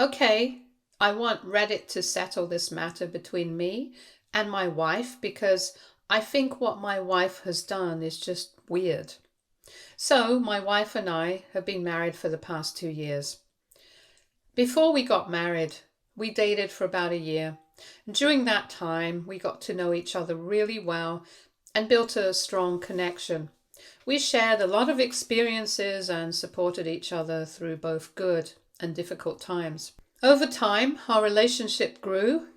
Okay, I want Reddit to settle this matter between me and my wife because I think what my wife has done is just weird. So, my wife and I have been married for the past 2 years. Before we got married, we dated for about a year. During that time, we got to know each other really well and built a strong connection. We shared a lot of experiences and supported each other through both good and difficult times. Over time, our relationship grew,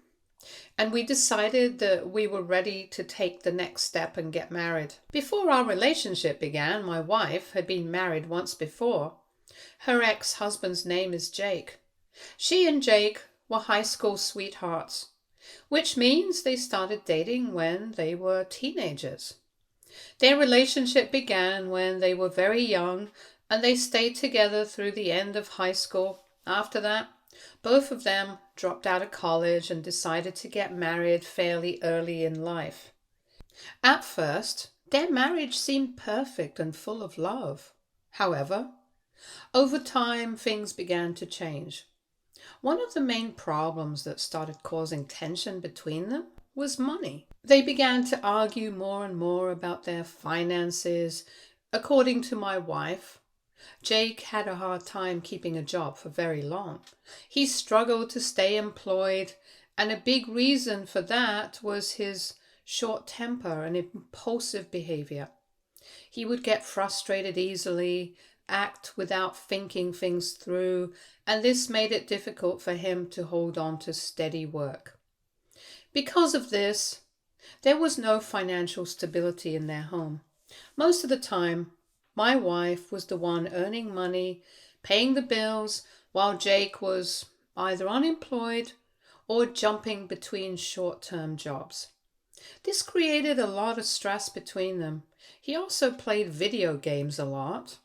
and we decided that we were ready to take the next step and get married. Before our relationship began, my wife had been married once before. Her ex-husband's name is Jake. She and Jake were high school sweethearts, which means they started dating when they were teenagers. Their relationship began when they were very young, and they stayed together through the end of high school. After that, both of them dropped out of college and decided to get married fairly early in life. At first, their marriage seemed perfect and full of love. However, over time, things began to change. One of the main problems that started causing tension between them was money. They began to argue more and more about their finances. According to my wife, Jake had a hard time keeping a job for very long. He struggled to stay employed, and a big reason for that was his short temper and impulsive behavior. He would get frustrated easily, act without thinking things through, and this made it difficult for him to hold on to steady work. Because of this, there was no financial stability in their home. Most of the time, my wife was the one earning money, paying the bills, while Jake was either unemployed or jumping between short-term jobs. This created a lot of stress between them. He also played video games a lot.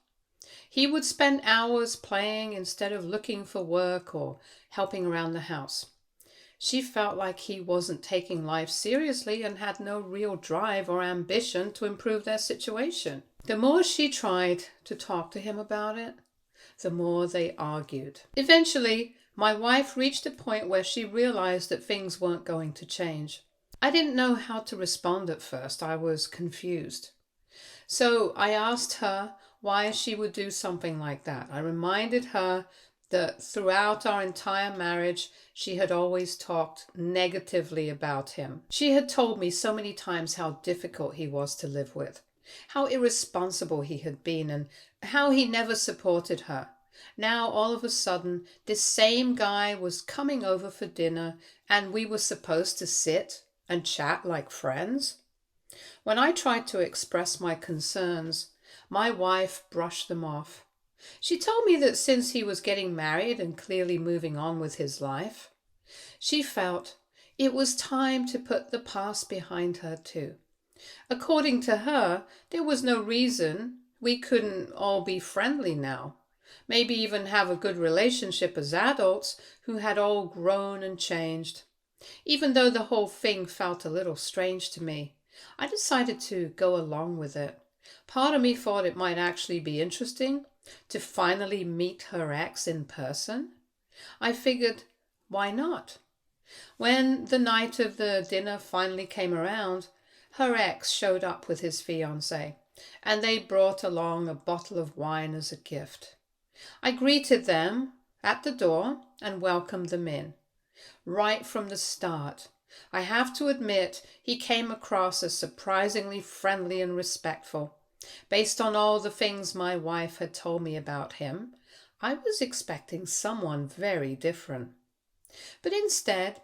He would spend hours playing instead of looking for work or helping around the house. She felt like he wasn't taking life seriously and had no real drive or ambition to improve their situation. The more she tried to talk to him about it, the more they argued. Eventually, my wife reached a point where she realized that things weren't going to change. I didn't know how to respond at first. I was confused. So I asked her why she would do something like that. I reminded her that throughout our entire marriage, she had always talked negatively about him. She had told me so many times how difficult he was to live with, how irresponsible he had been, and how he never supported her. Now, all of a sudden, this same guy was coming over for dinner, and we were supposed to sit and chat like friends. When I tried to express my concerns, my wife brushed them off. She told me that since he was getting married and clearly moving on with his life, she felt it was time to put the past behind her too. According to her, there was no reason we couldn't all be friendly now. Maybe even have a good relationship as adults who had all grown and changed. Even though the whole thing felt a little strange to me, I decided to go along with it. Part of me thought it might actually be interesting to finally meet her ex in person. I figured, why not? When the night of the dinner finally came around, her ex showed up with his fiancé, and they brought along a bottle of wine as a gift. I greeted them at the door and welcomed them in. Right from the start, I have to admit he came across as surprisingly friendly and respectful. Based on all the things my wife had told me about him, I was expecting someone very different. But instead,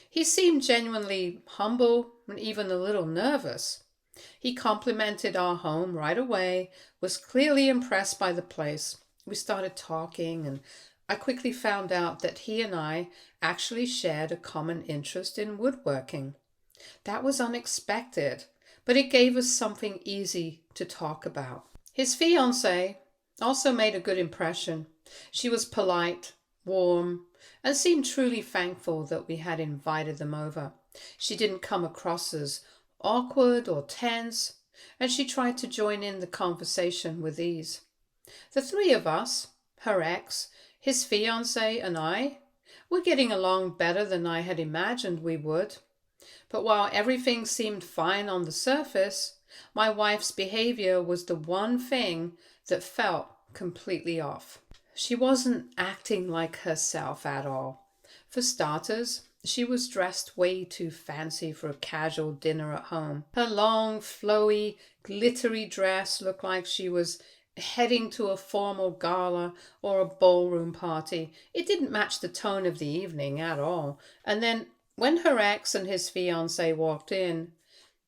he seemed genuinely humble and even a little nervous. He complimented our home right away, was clearly impressed by the place. We started talking, and I quickly found out that he and I actually shared a common interest in woodworking. That was unexpected, but it gave us something easy to talk about. His fiancée also made a good impression. She was polite, warm, and seemed truly thankful that we had invited them over. She didn't come across as awkward or tense, and she tried to join in the conversation with ease. The three of us, her ex, his fiancée, and I, We're getting along better than I had imagined we would. But while everything seemed fine on the surface, my wife's behavior was the one thing that felt completely off. She wasn't acting like herself at all. For starters, she was dressed way too fancy for a casual dinner at home. Her long, flowy, glittery dress looked like she was heading to a formal gala or a ballroom party. It didn't match the tone of the evening at all. And then when her ex and his fiancé walked in,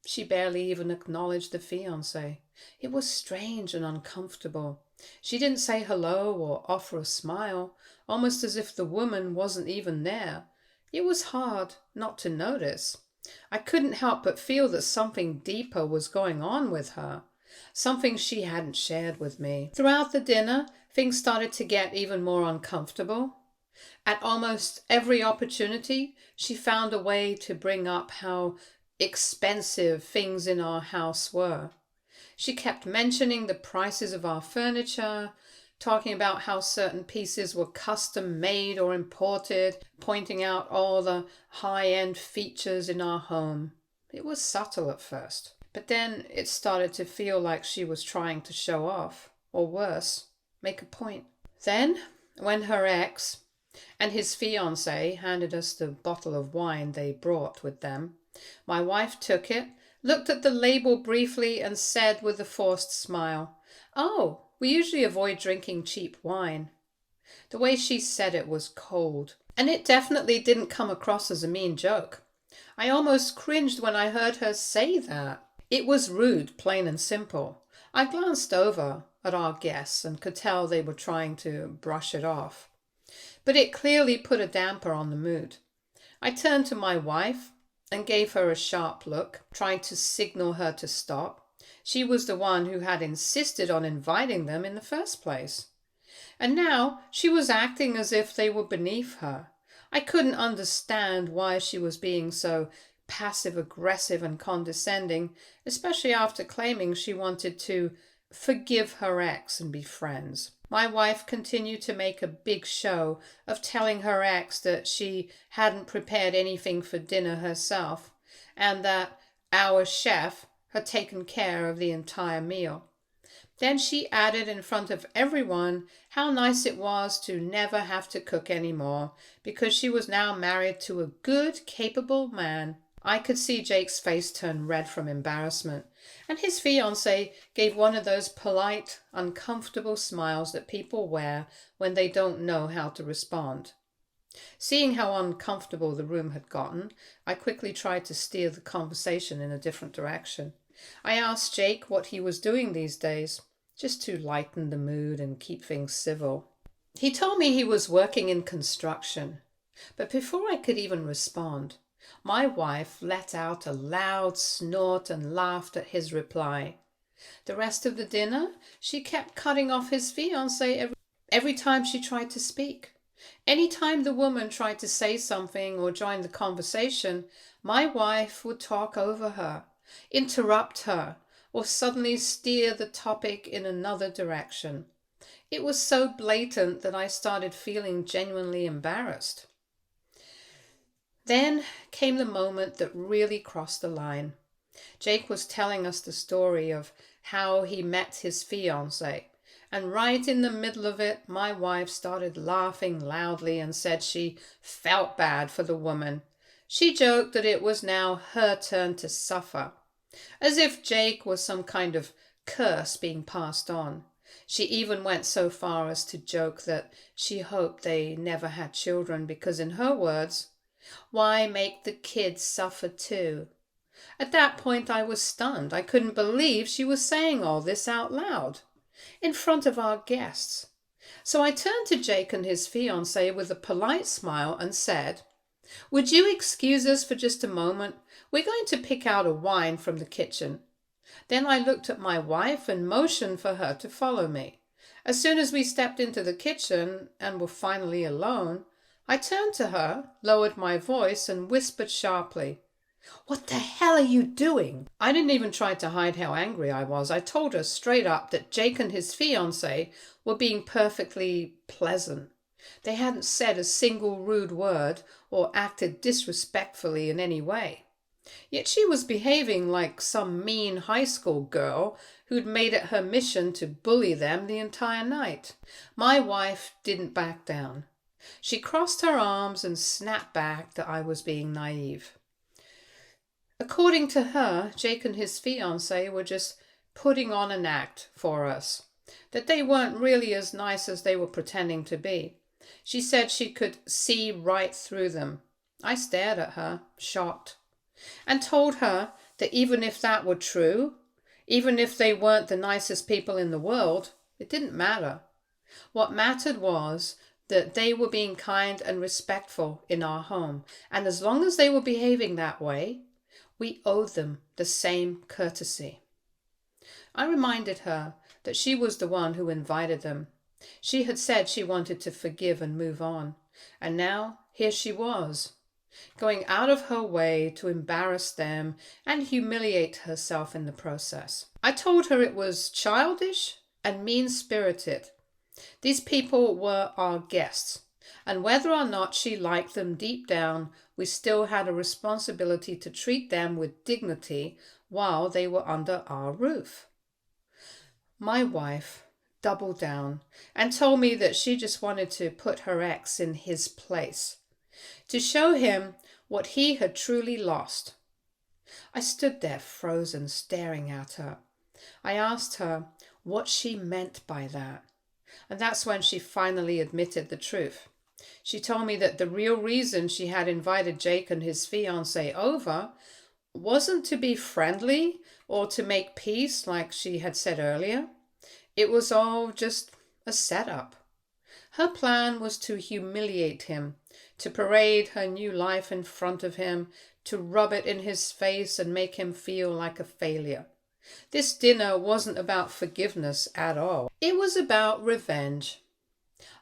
she barely even acknowledged the fiancé. It was strange and uncomfortable. She didn't say hello or offer a smile, almost as if the woman wasn't even there. It was hard not to notice. I couldn't help but feel that something deeper was going on with her, something she hadn't shared with me. Throughout the dinner, things started to get even more uncomfortable. At almost every opportunity, she found a way to bring up how expensive things in our house were. She kept mentioning the prices of our furniture, talking about how certain pieces were custom made or imported, pointing out all the high-end features in our home. It was subtle at first, but then it started to feel like she was trying to show off, or worse, make a point. Then, when her ex and his fiancé handed us the bottle of wine they brought with them, my wife took it, looked at the label briefly, and said with a forced smile, "Oh, we usually avoid drinking cheap wine." The way she said it was cold, and it definitely didn't come across as a mean joke. I almost cringed when I heard her say that. It was rude, plain and simple. I glanced over at our guests and could tell they were trying to brush it off. But it clearly put a damper on the mood. I turned to my wife and gave her a sharp look, trying to signal her to stop. She was the one who had insisted on inviting them in the first place. And now she was acting as if they were beneath her. I couldn't understand why she was being so passive-aggressive and condescending, especially after claiming she wanted to forgive her ex and be friends. My wife continued to make a big show of telling her ex that she hadn't prepared anything for dinner herself, and that our chef had taken care of the entire meal. Then she added in front of everyone how nice it was to never have to cook anymore, because she was now married to a good, capable man. I could see Jake's face turn red from embarrassment, and his fiancée gave one of those polite, uncomfortable smiles that people wear when they don't know how to respond. Seeing how uncomfortable the room had gotten, I quickly tried to steer the conversation in a different direction. I asked Jake what he was doing these days, just to lighten the mood and keep things civil. He told me he was working in construction, but before I could even respond, my wife let out a loud snort and laughed at his reply. The rest of the dinner, she kept cutting off his fiancée every time she tried to speak. Any time the woman tried to say something or join the conversation, my wife would talk over her, interrupt her, or suddenly steer the topic in another direction. It was so blatant that I started feeling genuinely embarrassed. Then came the moment that really crossed the line. Jake was telling us the story of how he met his fiancée, and right in the middle of it, my wife started laughing loudly and said she felt bad for the woman. She joked that it was now her turn to suffer, as if Jake was some kind of curse being passed on. She even went so far as to joke that she hoped they never had children because, in her words, why make the kids suffer too? At that point I was stunned. I couldn't believe she was saying all this out loud, in front of our guests. So I turned to Jake and his fiancée with a polite smile and said, "Would you excuse us for just a moment? We're going to pick out a wine from the kitchen." Then I looked at my wife and motioned for her to follow me. As soon as we stepped into the kitchen and were finally alone, I turned to her, lowered my voice, and whispered sharply, "What the hell are you doing?" I didn't even try to hide how angry I was. I told her straight up that Jake and his fiancée were being perfectly pleasant. They hadn't said a single rude word or acted disrespectfully in any way. Yet she was behaving like some mean high school girl who'd made it her mission to bully them the entire night. My wife didn't back down. She crossed her arms and snapped back that I was being naive. According to her, Jake and his fiancée were just putting on an act for us, that they weren't really as nice as they were pretending to be. She said she could see right through them. I stared at her, shocked, and told her that even if that were true, even if they weren't the nicest people in the world, it didn't matter. What mattered was that they were being kind and respectful in our home, and as long as they were behaving that way, we owed them the same courtesy. I reminded her that she was the one who invited them. She had said she wanted to forgive and move on, and now here she was, going out of her way to embarrass them and humiliate herself in the process. I told her it was childish and mean-spirited. These people were our guests, and whether or not she liked them deep down, we still had a responsibility to treat them with dignity while they were under our roof. My wife doubled down and told me that she just wanted to put her ex in his place, to show him what he had truly lost. I stood there frozen, staring at her. I asked her what she meant by that, and that's when she finally admitted the truth. She told me that the real reason she had invited Jake and his fiancée over wasn't to be friendly or to make peace like she had said earlier. It was all just a setup. Her plan was to humiliate him, to parade her new life in front of him, to rub it in his face and make him feel like a failure. This dinner wasn't about forgiveness at all. It was about revenge.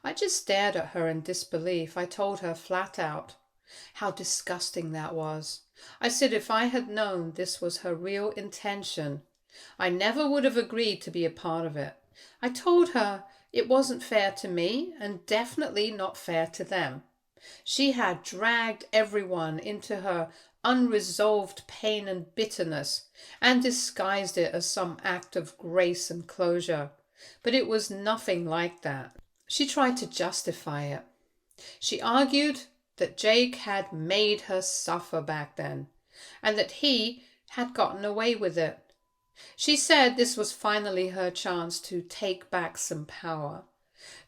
I just stared at her in disbelief. I told her flat out how disgusting that was. I said if I had known this was her real intention, I never would have agreed to be a part of it. I told her it wasn't fair to me and definitely not fair to them. She had dragged everyone into her unresolved pain and bitterness and disguised it as some act of grace and closure. But it was nothing like that. She tried to justify it. She argued that Jake had made her suffer back then, and that he had gotten away with it. She said this was finally her chance to take back some power,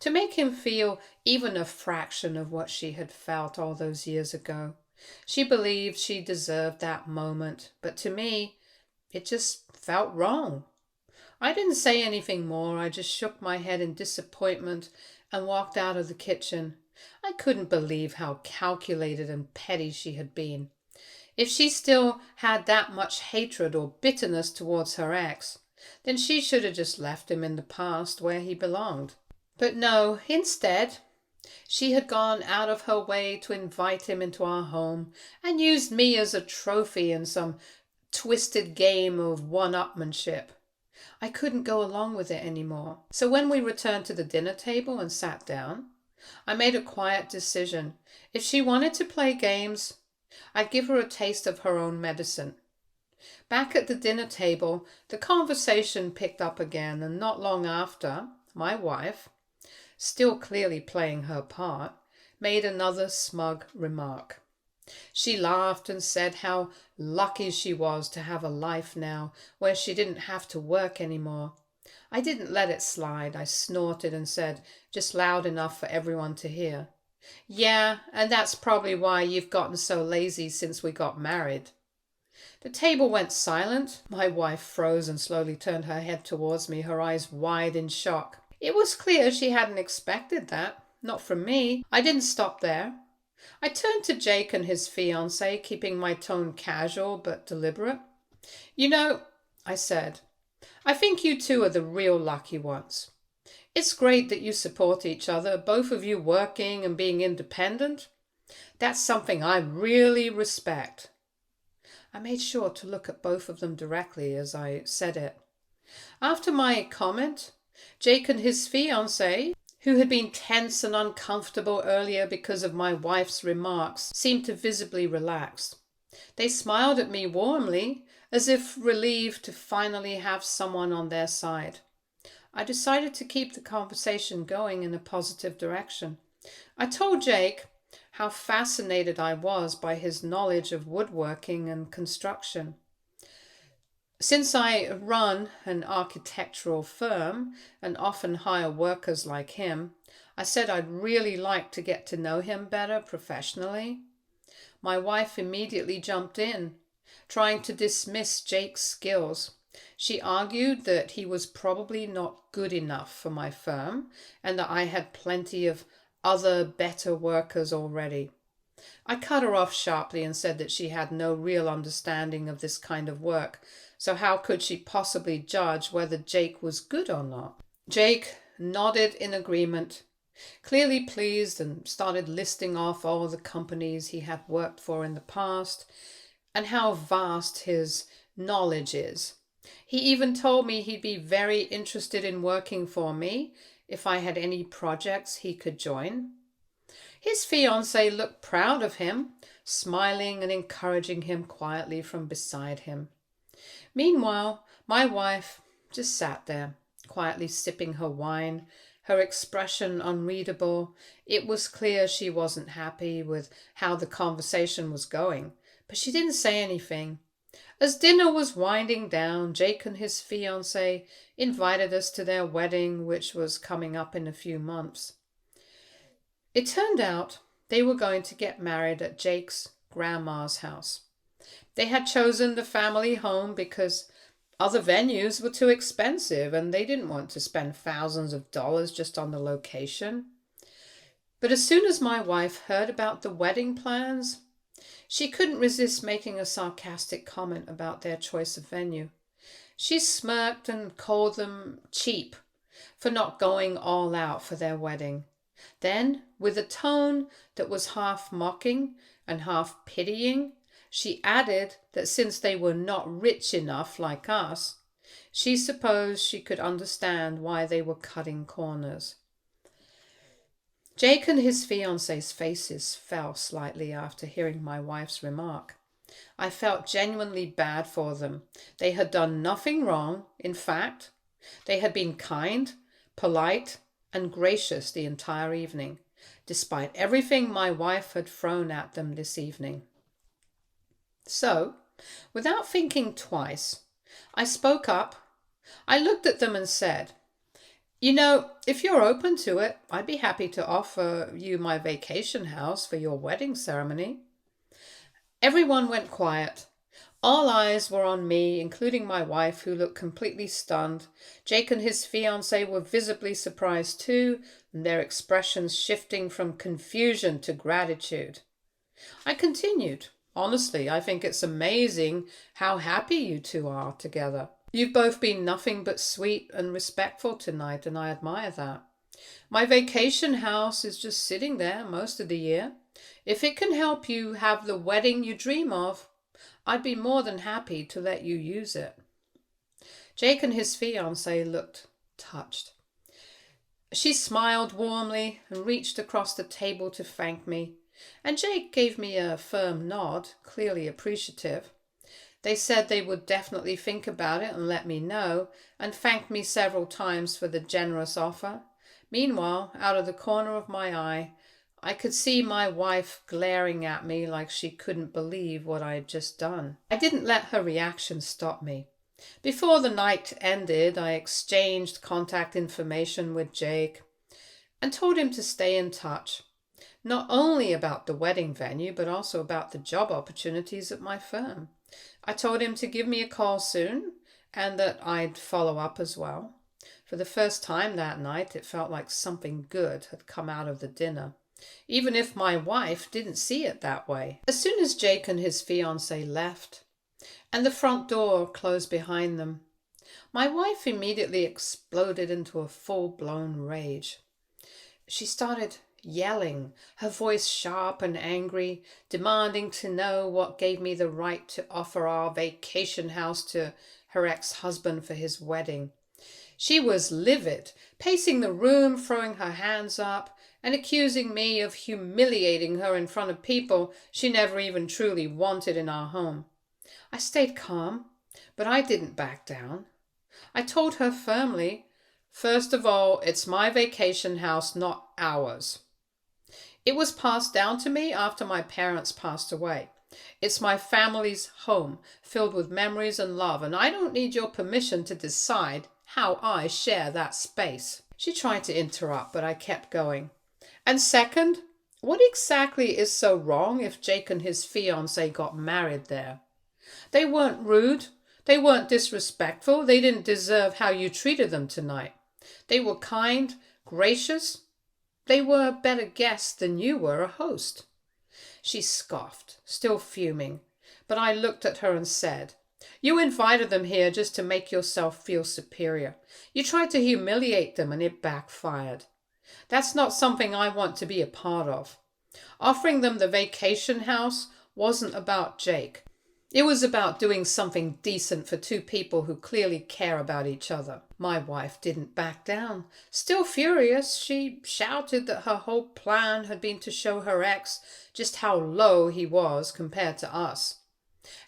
to make him feel even a fraction of what she had felt all those years ago. She believed she deserved that moment, but to me, it just felt wrong. I didn't say anything more. I just shook my head in disappointment and walked out of the kitchen. I couldn't believe how calculated and petty she had been. If she still had that much hatred or bitterness towards her ex, then she should have just left him in the past where he belonged. But no, instead, she had gone out of her way to invite him into our home and used me as a trophy in some twisted game of one-upmanship. I couldn't go along with it anymore. So when we returned to the dinner table and sat down, I made a quiet decision. If she wanted to play games, I'd give her a taste of her own medicine. Back at the dinner table, the conversation picked up again, and not long after, my wife, still clearly playing her part, made another smug remark. She laughed and said how lucky she was to have a life now where she didn't have to work anymore. I didn't let it slide. I snorted and said, just loud enough for everyone to hear, "Yeah, and that's probably why you've gotten so lazy since we got married." The table went silent. My wife froze and slowly turned her head towards me, her eyes wide in shock. It was clear she hadn't expected that. Not from me. I didn't stop there. I turned to Jake and his fiancée, keeping my tone casual but deliberate. "You know," I said, "I think you two are the real lucky ones. It's great that you support each other, both of you working and being independent. That's something I really respect." I made sure to look at both of them directly as I said it. After my comment, Jake and his fiancée, who had been tense and uncomfortable earlier because of my wife's remarks, seemed to visibly relax. They smiled at me warmly, as if relieved to finally have someone on their side. I decided to keep the conversation going in a positive direction. I told Jake how fascinated I was by his knowledge of woodworking and construction. Since I run an architectural firm and often hire workers like him, I said I'd really like to get to know him better professionally. My wife immediately jumped in, trying to dismiss Jake's skills. She argued that he was probably not good enough for my firm and that I had plenty of other better workers already. I cut her off sharply and said that she had no real understanding of this kind of work, so how could she possibly judge whether Jake was good or not? Jake nodded in agreement, clearly pleased, and started listing off all the companies he had worked for in the past and how vast his knowledge is. He even told me he'd be very interested in working for me if I had any projects he could join. His fiancée looked proud of him, smiling and encouraging him quietly from beside him. Meanwhile, my wife just sat there, quietly sipping her wine, her expression unreadable. It was clear she wasn't happy with how the conversation was going, but she didn't say anything. As dinner was winding down, Jake and his fiancée invited us to their wedding, which was coming up in a few months. It turned out they were going to get married at Jake's grandma's house. They had chosen the family home because other venues were too expensive and they didn't want to spend thousands of dollars just on the location. But as soon as my wife heard about the wedding plans, she couldn't resist making a sarcastic comment about their choice of venue. She smirked and called them cheap for not going all out for their wedding. Then, with a tone that was half mocking and half pitying, she added that since they were not rich enough like us, she supposed she could understand why they were cutting corners. Jake and his fiancée's faces fell slightly after hearing my wife's remark. I felt genuinely bad for them. They had done nothing wrong. In fact, they had been kind, polite, and gracious the entire evening, despite everything my wife had thrown at them this evening. So, without thinking twice, I spoke up. I looked at them and said, "You know, if you're open to it, I'd be happy to offer you my vacation house for your wedding ceremony." Everyone went quiet. All eyes were on me, including my wife, who looked completely stunned. Jake and his fiancée were visibly surprised too, and their expressions shifting from confusion to gratitude. I continued, "Honestly, I think it's amazing how happy you two are together. You've both been nothing but sweet and respectful tonight, and I admire that. My vacation house is just sitting there most of the year. If it can help you have the wedding you dream of, I'd be more than happy to let you use it." Jake and his fiancée looked touched. She smiled warmly and reached across the table to thank me, and Jake gave me a firm nod, clearly appreciative. They said they would definitely think about it and let me know, and thanked me several times for the generous offer. Meanwhile, out of the corner of my eye, I could see my wife glaring at me like she couldn't believe what I had just done. I didn't let her reaction stop me. Before the night ended, I exchanged contact information with Jake and told him to stay in touch, not only about the wedding venue, but also about the job opportunities at my firm. I told him to give me a call soon and that I'd follow up as well. For the first time that night, it felt like something good had come out of the dinner, even if my wife didn't see it that way. As soon as Jake and his fiancée left, and the front door closed behind them, my wife immediately exploded into a full-blown rage. She started yelling, her voice sharp and angry, demanding to know what gave me the right to offer our vacation house to her ex-husband for his wedding. She was livid, pacing the room, throwing her hands up, and accusing me of humiliating her in front of people she never even truly wanted in our home. I stayed calm, but I didn't back down. I told her firmly, "First of all, it's my vacation house, not ours. It was passed down to me after my parents passed away. It's my family's home, filled with memories and love, and I don't need your permission to decide how I share that space." She tried to interrupt, but I kept going. "And second, what exactly is so wrong if Jake and his fiancée got married there? They weren't rude. They weren't disrespectful. They didn't deserve how you treated them tonight. They were kind, gracious. They were a better guest than you were a host." She scoffed, still fuming, but I looked at her and said, "You invited them here just to make yourself feel superior. You tried to humiliate them and it backfired. That's not something I want to be a part of. Offering them the vacation house wasn't about Jake. It was about doing something decent for two people who clearly care about each other." My wife didn't back down. Still furious, she shouted that her whole plan had been to show her ex just how low he was compared to us,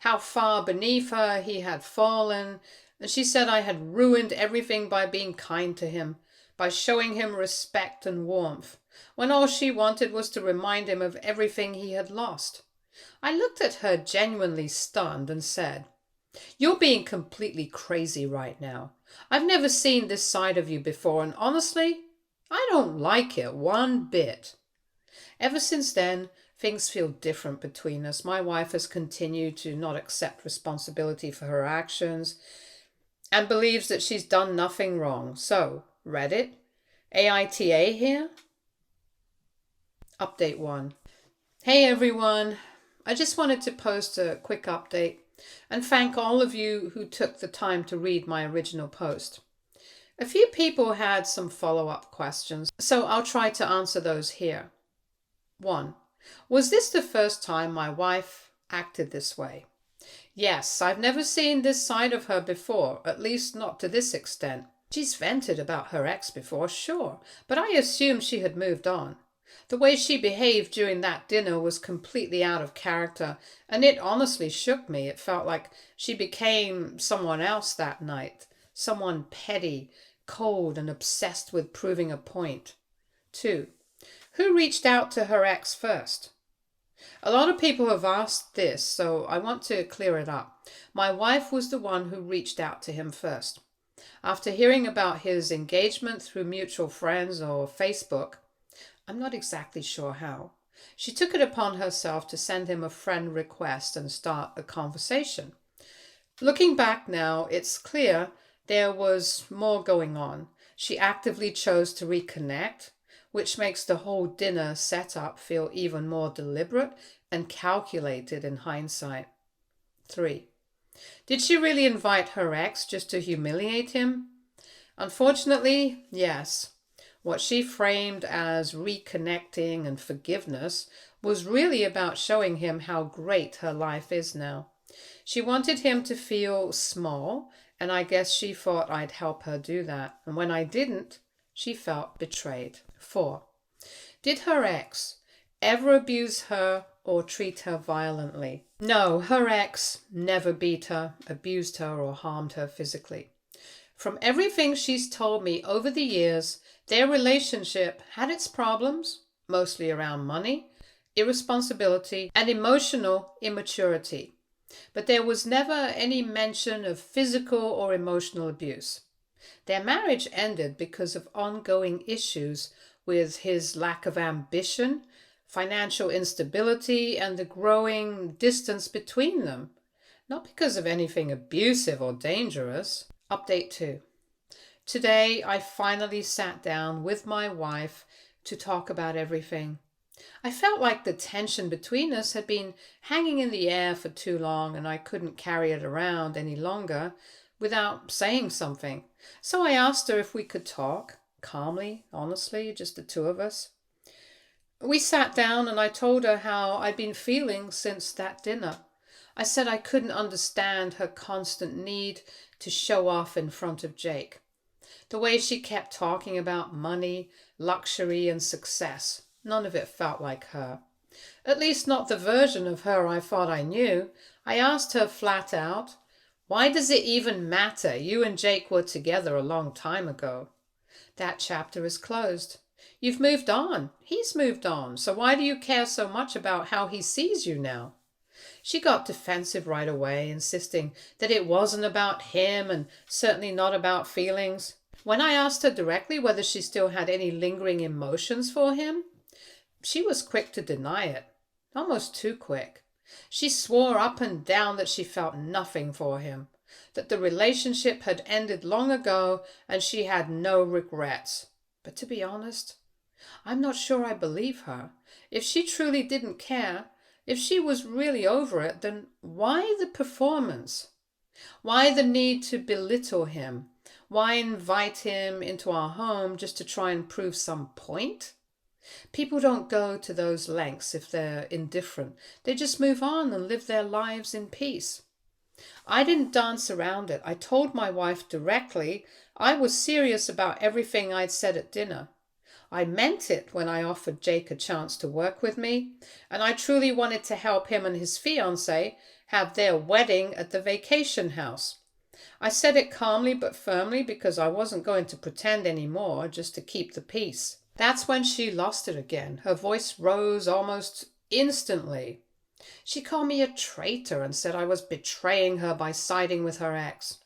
how far beneath her he had fallen, and she said I had ruined everything by being kind to him, by showing him respect and warmth, when all she wanted was to remind him of everything he had lost. I looked at her genuinely stunned and said, "You're being completely crazy right now. I've never seen this side of you before, and honestly, I don't like it one bit." Ever since then, things feel different between us. My wife has continued to not accept responsibility for her actions and believes that she's done nothing wrong. So, Reddit, AITA here? Update 1. Hey everyone. I just wanted to post a quick update and thank all of you who took the time to read my original post. A few people had some follow-up questions, so I'll try to answer those here. 1. Was this the first time my wife acted this way? Yes, I've never seen this side of her before, at least not to this extent. She's vented about her ex before, sure, but I assumed she had moved on. The way she behaved during that dinner was completely out of character, and it honestly shook me. It felt like she became someone else that night, someone petty, cold, and obsessed with proving a point. 2. Who reached out to her ex first? A lot of people have asked this, so I want to clear it up. My wife was the one who reached out to him first. After hearing about his engagement through mutual friends or Facebook, I'm not exactly sure how, she took it upon herself to send him a friend request and start a conversation. Looking back now, it's clear there was more going on. She actively chose to reconnect, which makes the whole dinner setup feel even more deliberate and calculated in hindsight. 3. Did she really invite her ex just to humiliate him? Unfortunately, yes. What she framed as reconnecting and forgiveness was really about showing him how great her life is now. She wanted him to feel small, and I guess she thought I'd help her do that. And when I didn't, she felt betrayed. 4. Did her ex ever abuse her or treat her violently? No, her ex never beat her, abused her, or harmed her physically. From everything she's told me over the years, their relationship had its problems, mostly around money, irresponsibility, and emotional immaturity. But there was never any mention of physical or emotional abuse. Their marriage ended because of ongoing issues with his lack of ambition, financial instability, and the growing distance between them, not because of anything abusive or dangerous. Update 2. Today, I finally sat down with my wife to talk about everything. I felt like the tension between us had been hanging in the air for too long, and I couldn't carry it around any longer without saying something. So I asked her if we could talk, calmly, honestly, just the two of us. We sat down and I told her how I'd been feeling since that dinner. I said I couldn't understand her constant need to show off in front of Jake. The way she kept talking about money, luxury, and success. None of it felt like her. At least not the version of her I thought I knew. I asked her flat out, "Why does it even matter? You and Jake were together a long time ago." "That chapter is closed. You've moved on. He's moved on. So why do you care so much about how he sees you now?" She got defensive right away, insisting that it wasn't about him and certainly not about feelings. When I asked her directly whether she still had any lingering emotions for him, she was quick to deny it, almost too quick. She swore up and down that she felt nothing for him, that the relationship had ended long ago and she had no regrets. But to be honest, I'm not sure I believe her. If she truly didn't care, if she was really over it, then why the performance? Why the need to belittle him? Why invite him into our home just to try and prove some point? People don't go to those lengths if they're indifferent. They just move on and live their lives in peace. I didn't dance around it. I told my wife directly I was serious about everything I'd said at dinner. I meant it when I offered Jake a chance to work with me, and I truly wanted to help him and his fiancée have their wedding at the vacation house. I said it calmly but firmly because I wasn't going to pretend anymore just to keep the peace. That's when she lost it again. Her voice rose almost instantly. She called me a traitor and said I was betraying her by siding with her ex.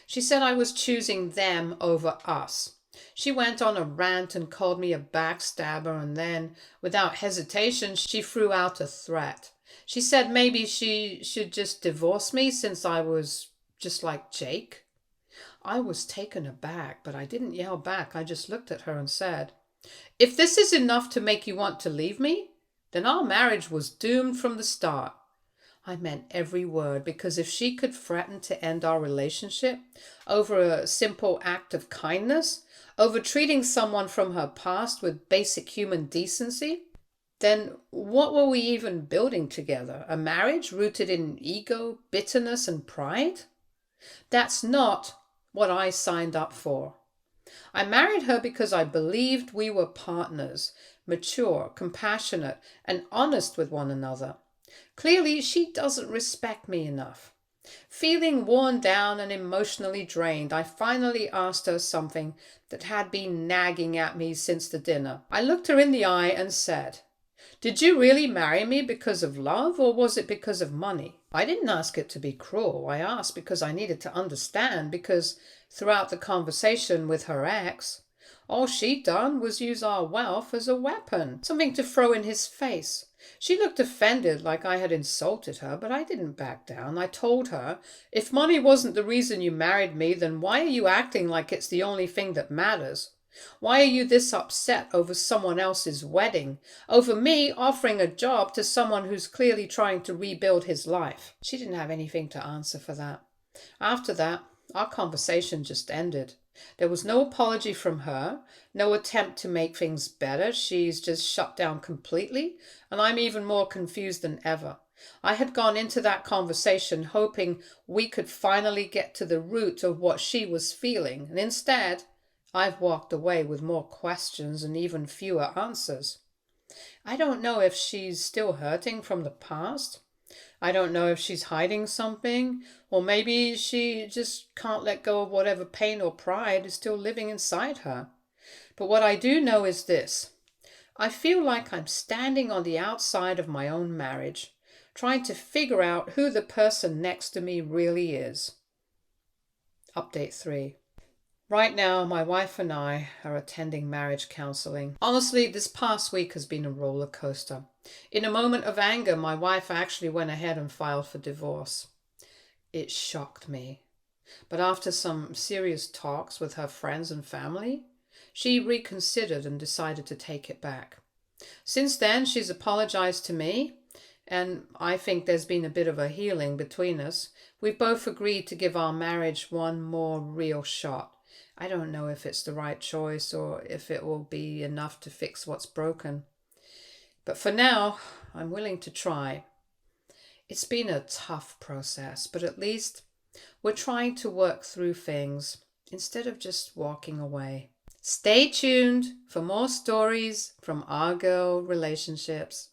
She said I was choosing them over us. She went on a rant and called me a backstabber, and then, without hesitation, she threw out a threat. She said maybe she should just divorce me since I was just like Jake. I was taken aback, but I didn't yell back. I just looked at her and said, "If this is enough to make you want to leave me, then our marriage was doomed from the start." I meant every word, because if she could threaten to end our relationship over a simple act of kindness, over treating someone from her past with basic human decency, then what were we even building together? A marriage rooted in ego, bitterness, and pride? That's not what I signed up for. I married her because I believed we were partners, mature, compassionate, and honest with one another. Clearly, she doesn't respect me enough. Feeling worn down and emotionally drained, I finally asked her something that had been nagging at me since the dinner. I looked her in the eye and said, "Did you really marry me because of love, or was it because of money?" I didn't ask it to be cruel. I asked because I needed to understand, because throughout the conversation with her ex, all she'd done was use our wealth as a weapon, something to throw in his face. She looked offended, like I had insulted her, but I didn't back down. I told her, "If money wasn't the reason you married me, then why are you acting like it's the only thing that matters? Why are you this upset over someone else's wedding, over me offering a job to someone who's clearly trying to rebuild his life?" She didn't have anything to answer for that. After that, our conversation just ended. There was no apology from her, no attempt to make things better. She's just shut down completely, and I'm even more confused than ever. I had gone into that conversation hoping we could finally get to the root of what she was feeling, and instead, I've walked away with more questions and even fewer answers. I don't know if she's still hurting from the past. I don't know if she's hiding something, or maybe she just can't let go of whatever pain or pride is still living inside her. But what I do know is this. I feel like I'm standing on the outside of my own marriage, trying to figure out who the person next to me really is. Update 3. Right now, my wife and I are attending marriage counseling. Honestly, this past week has been a roller coaster. In a moment of anger, my wife actually went ahead and filed for divorce. It shocked me. But after some serious talks with her friends and family, she reconsidered and decided to take it back. Since then, she's apologized to me, and I think there's been a bit of a healing between us. We've both agreed to give our marriage one more real shot. I don't know if it's the right choice or if it will be enough to fix what's broken. But for now, I'm willing to try. It's been a tough process, but at least we're trying to work through things instead of just walking away. Stay tuned for more stories from our girl relationships.